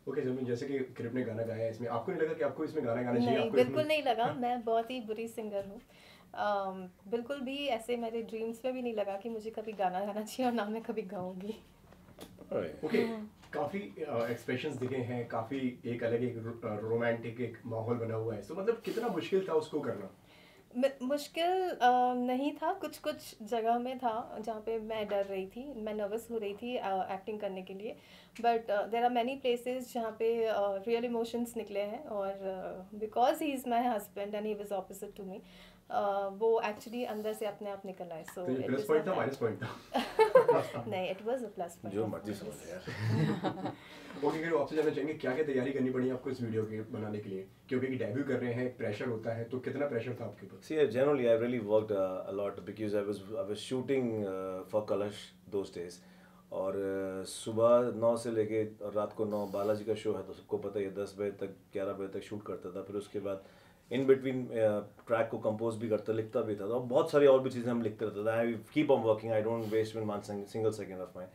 Okay जमीन, जैसे कि क्रिप ने गाना गाया है इसमें, आपको नहीं लगा कि आपको इसमें गाना गाना चाहिए? नहीं, आपको बिल्कुल इसमें नहीं लगा। मैं बहुत ही बुरी सिंगर हूँ। बिल्कुल भी ऐसे मेरे ड्रीम्स में भी नहीं लगा कि मुझे कभी गाना गाना चाहिए, और ना मैं कभी गाऊंगी। ओके, काफी एक्सप्रेशंस दिखे हैं, काफी एक अलग एक रोमांटिक एक माहौल बना हुआ है, तो मतलब कितना मुश्किल था उसको करना? मुश्किल नहीं था, कुछ कुछ जगह में था जहाँ पे मैं डर रही थी, मैं नर्वस हो रही थी एक्टिंग करने के लिए। But there are many places जहाँ पे रियल इमोशंस निकले हैं, और because he is my husband and he was opposite to me, वो एक्चुअली अंदर से अपने आप निकल आए, तो सो ये it plus was point not था, माइनस बैड। पॉइंट था? नहीं, it was a plus point जो ऑफ मर्जी समझ कोर्स। यार। ओके, फिर आपसे जानना चाहेंगे क्या क्या तैयारी करनी पड़ी आपको इस वीडियो के बनाने के लिए, क्योंकि डेब्यू कर रहे हैं, प्रेशर होता है, तो कितना प्रेशर था आपके ऊपर? See, generally, I really worked a lot because I was shooting for Kalash those days. और सुबह 9 से लेके और रात को 9 बालाजी का शो है, तो सबको पता ही है 10 बजे तक 11 बजे तक शूट करता था। फिर उसके बाद इन बिटवीन ट्रैक को कंपोज भी करता लिखता भी था, तो बहुत सारी और भी चीज़ें हम लिखते रहते थे। I keep on working, I don't waste one single second of my.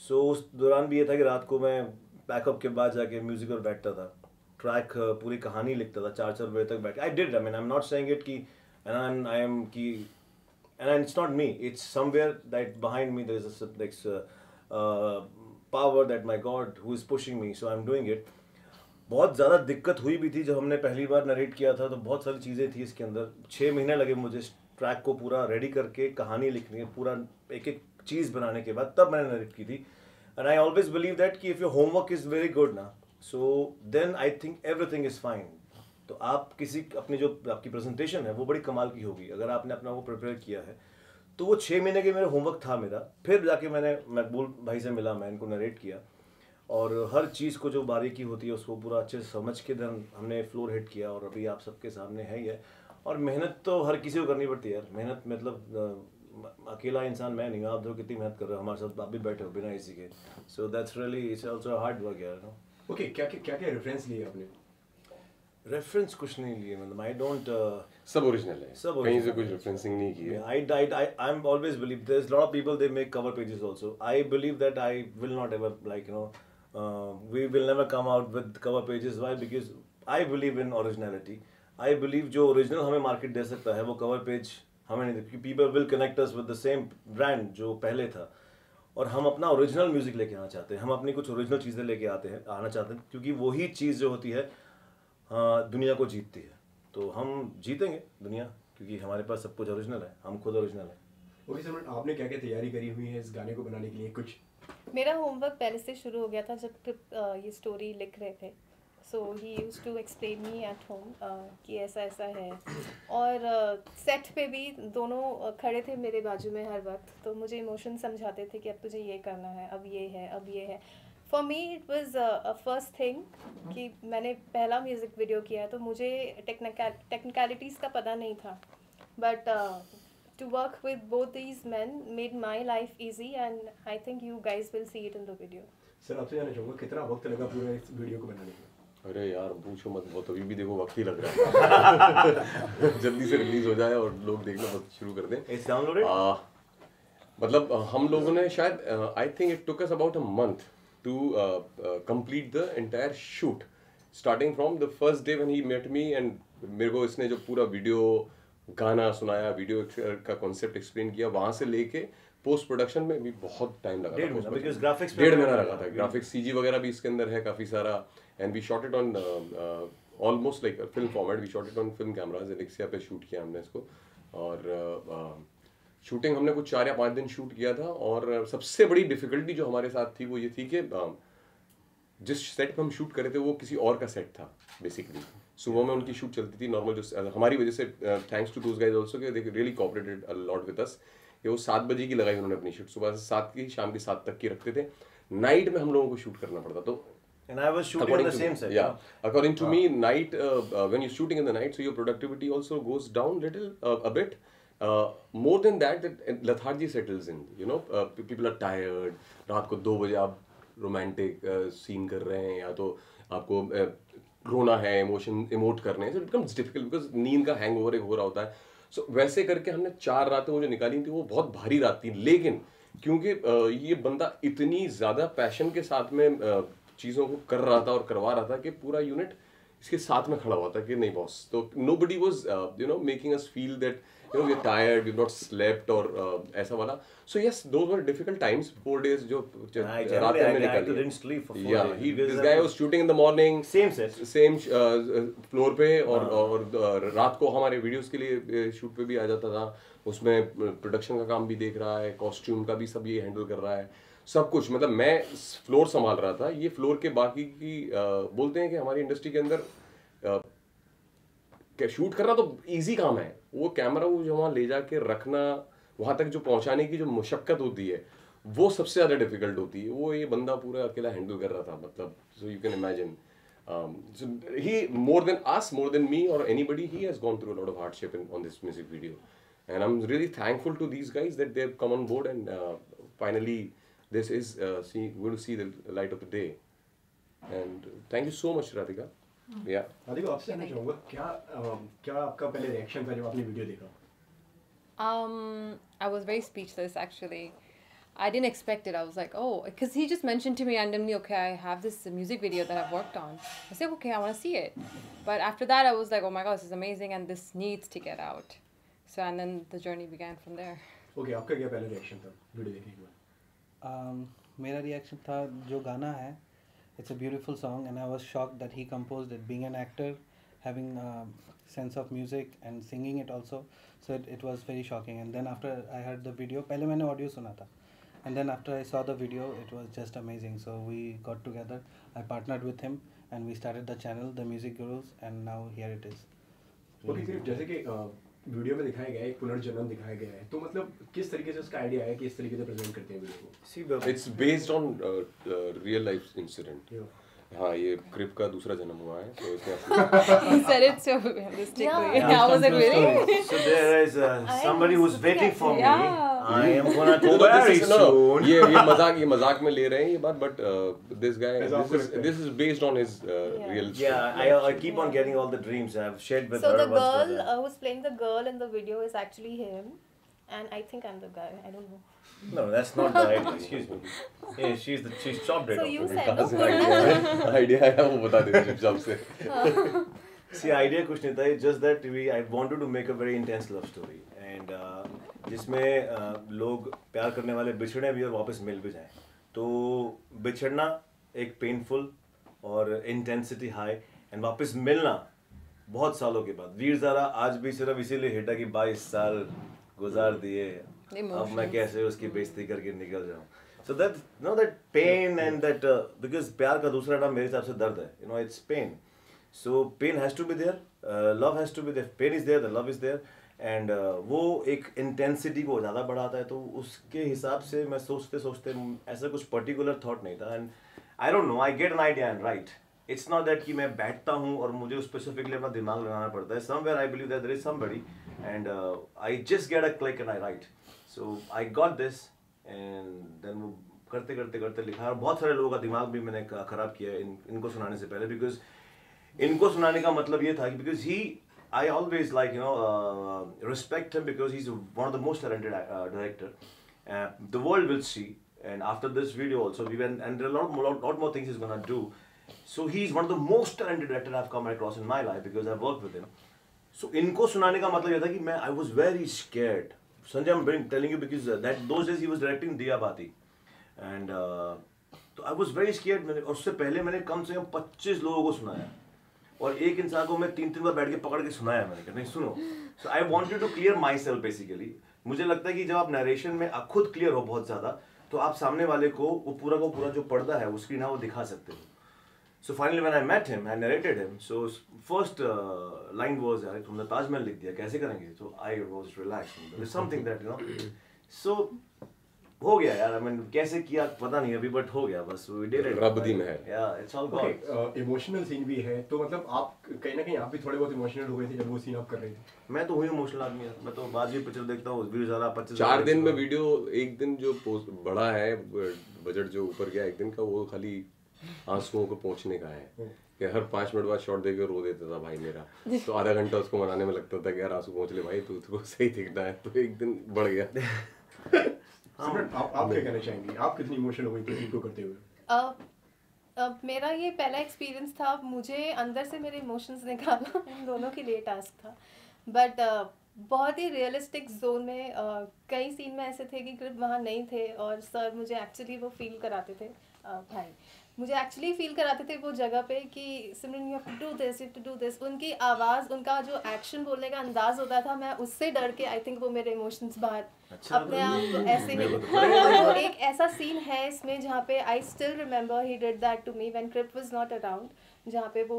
So उस दौरान भी ये था कि रात को मैं पैकअप के बाद जाके म्यूजिक पर बैठता था, ट्रैक पूरी कहानी लिखता था 4 4 बजे तक बैठ के। I did, I mean I am not saying it कि एंड आई एम कि and it's not me, it's somewhere that behind me there is power that my God who is pushing me, so I'm doing it. बहुत ज़्यादा दिक्कत हुई भी थी जब हमने पहली बार नरेट किया था, तो बहुत सारी चीज़ें थी इसके अंदर। 6 महीने लगे मुझे ट्रैक को पूरा रेडी करके, कहानी लिखनी, पूरा एक एक चीज़ बनाने के बाद तब मैंने नरेट की थी। And I always believe that कि if your homework is very good ना, so then I think everything is fine. तो आप किसी अपनी जो आपकी प्रेजेंटेशन है वो बड़ी कमाल की होगी अगर आपने अपना वो प्रिपेयर किया है। तो वो 6 महीने के मेरे होमवर्क था मेरा। फिर जाके मैंने मकबूल भाई से मिला, मैं इनको नरेट किया, और हर चीज़ को जो बारीकी होती है उसको पूरा अच्छे से समझ के देन हमने फ्लोर हिट किया, और अभी आप सबके सामने है ही है। और मेहनत तो हर किसी को करनी पड़ती है यार, मेहनत मतलब अकेला इंसान मैं नहीं हूँ, आप जो कितनी मेहनत कर रहे हो, हमारे साथ आप भी बैठे हो बिना इसी के। So that's really it's also hard work यार नो। ओके, क्या क्या रेफरेंस लिए आपने? रेफरेंस कुछ नहीं लिए, मतलब आई डोंट सब ओरिजिनल है, सब कहीं से original कुछ है। रेफरेंसिंग नहीं की है। I'm always believe there's a lot of people they make cover pages also. I believe that I will not ever we will never come out with cover pages. Why? Because I believe in originality. I believe जो original हमें market दे सकता है वो cover page हमें नहीं दे, क्योंकि people will connect us with the same brand जो पहले था, और हम अपना ओरिजिनल म्यूजिक लेके आना चाहते हैं, हम अपनी कुछ ओरिजिनल चीज़ें लेके आना चाहते हैं, क्योंकि वही चीज़ जो होती है दुनिया को जीतती है। तो हम जीतेंगे दुनिया, क्योंकि हमारे पास सब कुछ ओरिजिनल है, हम खुद ओरिजिनल है। ओके सर, आपने क्या क्या तैयारी करी हुई है इस गाने को बनाने के लिए कुछ? मेरा होमवर्क पहले से शुरू हो गया था जब ये स्टोरी लिख रहे थे। So he used to explain me at home कि ऐसा ऐसा है, और सेट पे भी दोनों खड़े थे मेरे बाजू में हर वक्त, तो मुझे इमोशन समझाते थे कि अब तुझे ये करना है, अब ये है, अब ये है। For me it was a first thing कि मैंने पहला म्यूज़िक वीडियो किया है, तो मुझे टेक्निकलिटीज़ का पता नहीं था, but to work with both these men made my life easy, and I think you guys will see it in the video. Sir आपसे जानना चाहूँगा कितना वक्त लगा पूरा इस वीडियो को बनाने में? अरे यार पूछो मत, बहुत अभी भी देखो वक्त ही लग रहा है। जल्दी से रिलीज हो जाए और लोग देखना बस शुरू कर दें। It's downloaded? मतलब हम लोगों ने शायद I think it took us about a month to complete the entire shoot, starting from the first day when he met me, and मेरे को इसने जो पूरा वीडियो गाना सुनाया, वीडियो का कॉन्सेप्ट एक्सप्लेन किया, वहां से लेके पोस्ट प्रोडक्शन में भी बहुत टाइम लगा था। because graphics 1.5 महीना लगा था। ग्राफिक्स सीजी वगैरह भी इसके अंदर है काफी सारा, and we shot it on almost like film format, we shot it on film cameras, Alexa पे शूट किया हमने इसको। और शूटिंग हमने कुछ 4 या 5 दिन शूट किया था। और सबसे बड़ी डिफिकल्टी जो हमारे साथ थी वो ये थी कि जिस सेट पे हम शूट कर रहे थे वो किसी और का सेट था बेसिकली। सुबह में उनकी शूट चलती थी नॉर्मल, जो हमारी वजह से thanks to those guys also कि they really cooperated a lot with us. ये वो 7 बजे की लगाई उन्होंने अपनी शूट, सुबह से 7 की शाम के 7 तक की रखते थे। नाइट में हम लोगों को शूट करना पड़ता। तो And I was shooting on the same set. Yeah, according to me, night when you're shooting in the night, so your productivity also goes down a bit. More than that, lethargy settles in. You know, people are tired. रात को 2 बजे आप romantic scene कर रहे हैं, या तो आपको रोना है, इमोशन इमोट करने हैं, so it becomes difficult because नींद का हैंगओवर एक हो रहा होता है। So वैसे करके हमने 4 रातें वो जो निकाली थी वो बहुत भारी रात थी, लेकिन क्योंकि ये बंदा इतनी ज़्यादा पैशन के साथ में चीज़ों को कर रहा था और करवा रहा था कि पूरा यूनिट इसके साथ में खड़ा हुआ था कि नहीं बॉस, तो nobody was making us feel that we're tired, we've not slept और ऐसा वाला. So yes, those were difficult times. 4 days जो रात में हमने निकाली. didn't sleep for 4 Yeah, days. this guy was shooting in the morning. Same set. Same floor पे और रात को हमारे वीडियोस के लिए शूट पे भी आ जाता था. उसमें प्रोडक्शन का काम भी देख रहा है, कॉस्ट्यूम का भी सब ये हैंडल कर रहा है, सब कुछ. मतलब मैं फ्लोर संभाल रहा था, ये फ्लोर के बाकी की बोलते हैं कि हमारी इंडस्ट्री के अंदर क्या शूट करना तो इजी काम है, वो कैमरा वो जो वहाँ ले जाके रखना, वहाँ तक जो पहुँचाने की जो मुशक्कत होती है वो सबसे ज़्यादा डिफिकल्ट होती है. वो ये बंदा पूरा अकेला हैंडल कर रहा था. मतलब so you can imagine he more than us, more than me or anybody, he has gone through a lot of hardship on this music video, and I'm really thankful to these guys that they've come on board and finally this is going to see the light of the day. And thank you so much, Radhika. Yeah. Radhika, आपसे जानना चाहूँगा क्या आपका पहले reaction था जब आपने video देखा? I was very speechless actually. I didn't expect it. I was like, oh, because he just mentioned to me randomly, okay, I have this music video that I've worked on. I said, okay, I want to see it. But after that, I was like, oh my God, this is amazing and this needs to get out. So, and then the journey began from there. Okay, आपका क्या पहला reaction था video देखने के बाद? मेरा reaction था जो गाना है, it's a beautiful song and I was shocked that he composed it. Being an actor, having a sense of music and singing it also, so it was very shocking. And then after I heard the video, पहले मैंने audio सुना था. And then after I saw the video, it was just amazing. So we got together, I partnered with him and we started the channel, The Music Gurus, and now here it is. Okay, सिर्फ जैसे कि video में दिखाया गया है, एक पुनर्जन्म दिखाया गया है, तो मतलब किस तरीके से उसका आइडिया है कि इस तरीके से प्रेजेंट करते हैं वीडियो को? See, It's based on real life incident. Yeah. हाँ, ये क्रिप का दूसरा जन्म हुआ है, तो इसमें He said it so realistically. Yeah. I was like, really? so there is somebody who's waiting for me. Yeah. I am gonna go No, no, very this is- no, no, soon. ये मजाक में ले रहे हैं ये बात, but this guy, ऐसा आपको लगता है? this is based on his real story. Yeah, I keep on getting all the dreams I've shared with So her. the once girl was, who's playing the girl in the video is actually him, and I think I'm the guy. I don't know. No, that's not the idea. Excuse me. Yeah, she's chopped it So off. you Okay. said कहाँ no से good. Idea आया वो बता दे चुपचाप से. See, idea कुछ नहीं था. It's just that I wanted to make a very intense love story, and जिसमें लोग प्यार करने वाले बिछड़े भी और वापस मिल भी जाएं. तो बिछड़ना एक पेनफुल और इंटेंसिटी हाई, एंड वापस मिलना बहुत सालों के बाद. वीर ज़ारा आज भी सिर्फ इसीलिए हिट है कि 22 साल गुजार दिए, अब मैं कैसे उसकी बेइज्जती करके निकल जाऊं. So that that pain and that because प्यार का दूसरा नाम मेरे हिसाब से दर्द है. It's pain. So pain has to be there, love has to be there. Pain is there, the love is there, and वो एक intensity को ज़्यादा बढ़ाता है. तो उसके हिसाब से मैं सोचते ऐसा कुछ particular thought नहीं था. And I don't know, I get an idea and write. It's not that कि मैं बैठता हूँ और मुझे specifically अपना दिमाग लगाना पड़ता है. Somewhere I believe that there is somebody, and I just get a click and I write. So I got this, and then वो करते लिखा. और बहुत सारे लोगों का दिमाग भी मैंने खराब किया इनको सुनाने से पहले, because इनको सुनाने का मतलब ये था कि because I always respect him because he's one of the most talented director. The world will see, and after this video also and there are a lot more things he's gonna do. So he's one of the most talented director I've come across in my life because I've worked with him. So इनको सुनाने का मतलब ये था कि I was very scared. Sanjay, I'm telling you because those days he was directing Diya Bati, and तो I was very scared. और उससे पहले मैंने कम से कम 25 लोगों को सुनाया, और एक इंसान को मैं 3 बार बैठ के पकड़ के सुनाया मैंने कि नहीं सुनो. So I wanted to clear myself basically. मुझे लगता है कि जब आप नरेशन में आप खुद क्लियर हो बहुत ज़्यादा, तो आप सामने वाले को वो पूरा जो पर्दा है वो स्क्रीन है वो दिखा सकते हो. So finally when I met him, I narrated him. So first line was, यार तुमने ताजमहल लिख दिया, कैसे करेंगे? So I was relaxed. There's something that So हो गया यार. I mean कैसे किया पता नहीं अभी, but हो गया बस. We did it. रब दी महल. Yeah, it's all God. Okay, emotional scene भी है, तो मतलब आप कहीं ना कहीं आप भी थोड़े बहुत इमोशनल हो गए थे जब वो सीन आप कर रहे थे? मैं तो हुई इमोशनल आदमी यार. मैं तो बाद भी पिक्चर देखता हूँ, वीडियो ज़्यादा 25 4 दिन में वीडियो, एक दिन जो बढ़ा है बजट जो ऊपर गया एक दिन का, वो खाली आंसुओं को पहुंचने का है कि हर 5 मिनट बाद शॉट देकर रो देता था भाई मेरा. तो आधा घंटा उसको मनाने में लगता था कि यार आंसू पहुंच ले भाई, तू सही दिखना है. तो एक दिन बढ़ गया. सिमरन, आप क्या कहना चाहेंगी? आप कितनी इमोशनल हो गई थी को करते हुए? मेरा ये पहला एक्सपीरियंस था, मुझे अंदर से मेरे इमोशंस निकालना इन दोनों के लिए टास्क था, बट बहुत ही रियलिस्टिक जोन में कई सीन में ऐसे थे कि ग्रिप वहाँ नहीं थे और सर मुझे एक्चुअली वो फील कराते थे, भाई मुझे एक्चुअली फील कराते थे वो जगह पे कि Simran you have to do this, you have to do this. उनकी आवाज़, उनका जो एक्शन बोलने का अंदाज होता था, मैं उससे डर के आई थिंक वो मेरे इमोशंस बाहर अपने आप ऐसे ही वो एक ऐसा सीन है इसमें जहाँ पे I still remember he did that to me when Krip was not around, जहाँ पे वो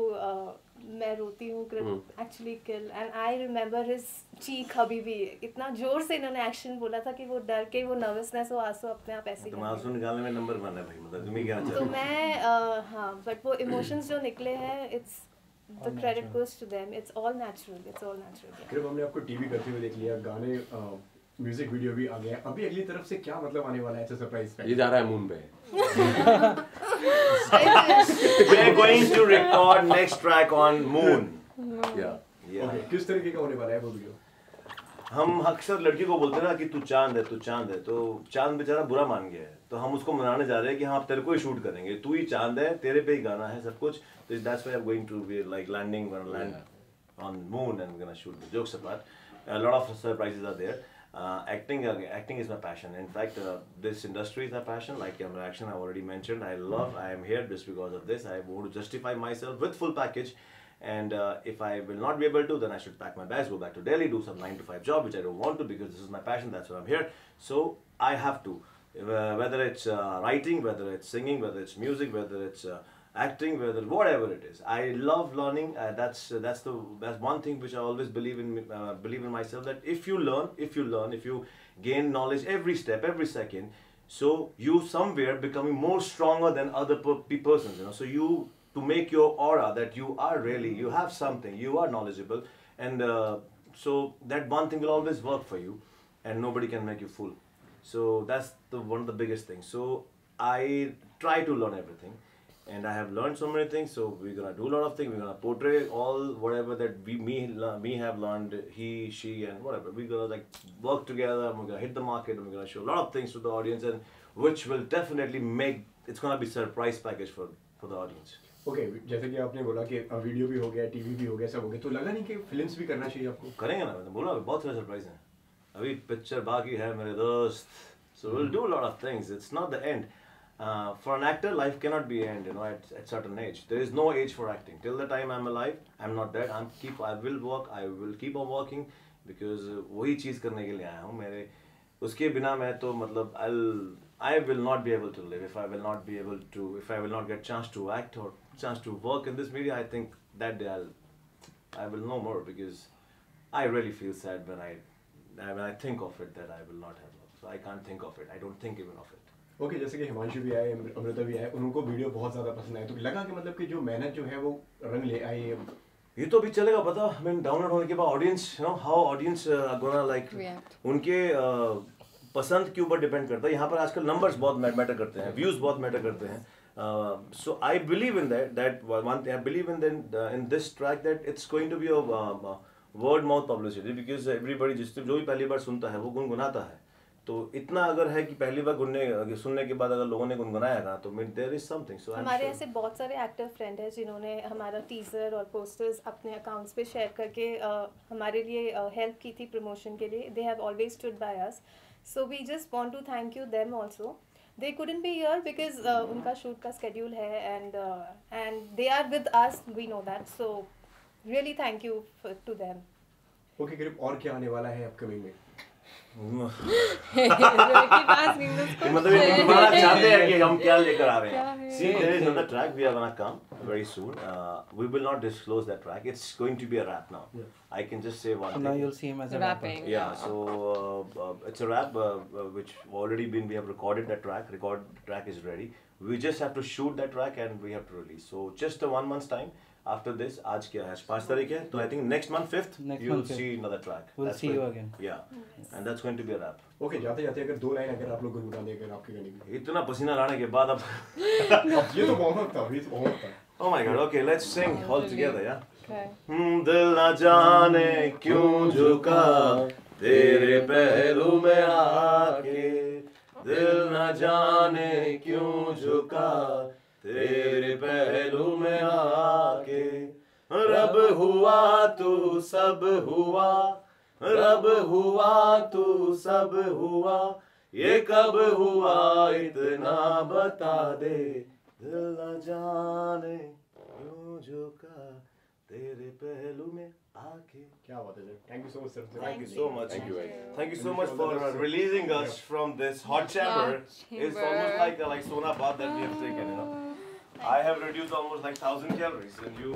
मैं रोती हूँ, Krip actually kill, and I remember his चीख अभी भी, इतना जोर से इन्होंने एक्शन बोला था कि वो डर के, वो नर्वसनेस, वो आंसू अपने आप ऐसे तुम आंसू निकालने में नंबर 1 है भाई, मतलब तुम्हें क्या तो चाहिए। मैं हाँ, बट वो इमोशंस जो निकले हैं, it's the credit goes to them, it's all natural, it's all natural. फिर हमने आपको टीवी करते हुए देख लिया, गाने म्यूजिक वीडियो भी आ गया, अभी अगली तरफ से क्या मतलब आने वाला है ऐसा सरप्राइज? ये जा रहा है मून पे। We are going to record next track on moon. या ओके, किस तरीके का होने वाला है वो वीडियो? हम अक्सर लड़की को बोलते हैं ना कि तू चांद है, तू चांद है, तो चांद बेचारा बुरा मान गया है, तो हम उसको मनाने जा रहे हैं कि हाँ तेरे को ही शूट करेंगे, तू ही चांद है, तेरे पे ही गाना है सब कुछ, तो that's why I'm going to be like landing, we're gonna land on moon and we're gonna shoot the jokes apart. A lot of surprises are there. Acting is my passion. In fact, this industry is my passion. Like camera action, I already mentioned. I am here just because of this. I want to justify myself with full package. And if I will not be able to, then I should pack my bags, go back to Delhi, do some 9-to-5 job, which I don't want to because this is my passion. That's why I'm here. So I have to, whether it's writing, whether it's singing, whether it's music, whether it's acting, whether whatever it is. I love learning. That's one thing which I always believe in myself, that if you learn, if you gain knowledge every step, every second, so you somewhere becoming more stronger than other persons. You know, so you, to make your aura that you are really, you have something, you are knowledgeable, and so that one thing will always work for you, and nobody can make you fool. So that's one of the biggest things. So I try to learn everything, and I have learned so many things. So we're gonna do a lot of things. We're gonna portray all whatever that me have learned, he, she, and whatever. We're gonna like work together. And we're gonna hit the market, and we're gonna show a lot of things to the audience, and which will definitely make, it's gonna be surprise package for the audience. Okay, जैसे कि आपने बोला कि video भी हो गया, TV भी हो गया, सब हो गया, तो लगा नहीं कि फिल्म्स भी करना चाहिए आपको? करेंगे ना, मैं बोला बहुत सारे सरप्राइज हैं, अभी पिक्चर बाकी है मेरे दोस्त, so we'll do a lot of things. It's not the end. For an actor, life cannot be end, you know, at certain age. There is no age for acting. Till the time I'm alive, I'm not dead. I will work. I will keep on working because वही चीज़ करने के लिए आया हूँ. मेरे उसके बिना मैं तो मतलब I will not be able to live if I will not get chance to act or chance to work in this media. I think that day I will no more, because I really feel sad when I think of it that I will not have love. So I can't think of it. I don't think even of it. Okay, जैसे कि हिमांशु भी आए, अमृता भी आए, उनको video बहुत ज़्यादा पसंद आया, तो लगा कि मतलब कि जो मेहनत जो है वो रंग ले आई है। ये तो अभी चलेगा पता, I mean डाउनलोड होने के बाद audience, you know how audience gonna like React. उनके पसंद के ऊपर डिपेंड करता है. यहाँ पर आजकल नंबर्स बहुत मैटर करते हैं, व्यूज बहुत मैटर करते हैं. So I believe in that one thing. I believe in this track that it's going to be a word mouth publicity, because everybody जो भी पहली बार सुनता है वो गुनगुनाता है. तो इतना अगर है कि पहली बार सुनने के बाद अगर लोगों ने गुनगुनाया ना, तो देयर इज समथिंग. सो हमारे ऐसे बहुत सारे एक्टर फ्रेंड हैं जिन्होंने हमारा टीजर और पोस्टर्स अपने अकाउंट्स पे शेयर करके हमारे लिए हेल्प की थी प्रमोशन के लिए. They have always stood by us, so we just want to thank you them also. They couldn't be here because उनका शूट का schedule है, and they are with us, we know that, so really thank you to them. Okay, करीब और क्या आने वाला है upcoming में? Keep asking this question. मतलब ये तुम्हारा चाहते हैं कि हम क्या लेकर आ रहे क्या हैं. है? See, there is another track we are gonna come very soon. We will not disclose that track. It's going to be a rap now. Yeah. I can just say one So thing. now you'll see him as a rapper. Rapping. Yeah, so it's a rap which already we have recorded that track. Track is ready. We just have to shoot that track and we have to release. So just a 1 month's time. After this, आज क्या है? 5 तारीख है, तो I think next month 5th you'll see another track. We'll That's see you going- again. Yeah, and that's going to be a rap. Okay, जाते जाते अगर 2 line अगर आप लोग गुनगुना दें अगर आपके गाने की. इतना पसीना लाने के बाद अब ये तो बहुत था, ये तो बहुत था. oh my god, okay, let's sing all together, yeah. Okay. दिल न जाने क्यों झुका तेरे पहलू में आके, दिल न जाने क्यों झुका तेरे पहलू में आके, रब हुआ तू सब हुआ, रब हुआ तू सब हुआ, ये कब हुआ इतना बता दे, दिल न जाने क्यों झुका तेरे पहलू में आके. क्या बात है sir, thank you so much sir. Thank you so much. Thank you, man. Thank you so much for releasing us from this hot chamber. It's almost like Sona bath that we have taken, you know. I have reduced almost like 1,000 calories, and you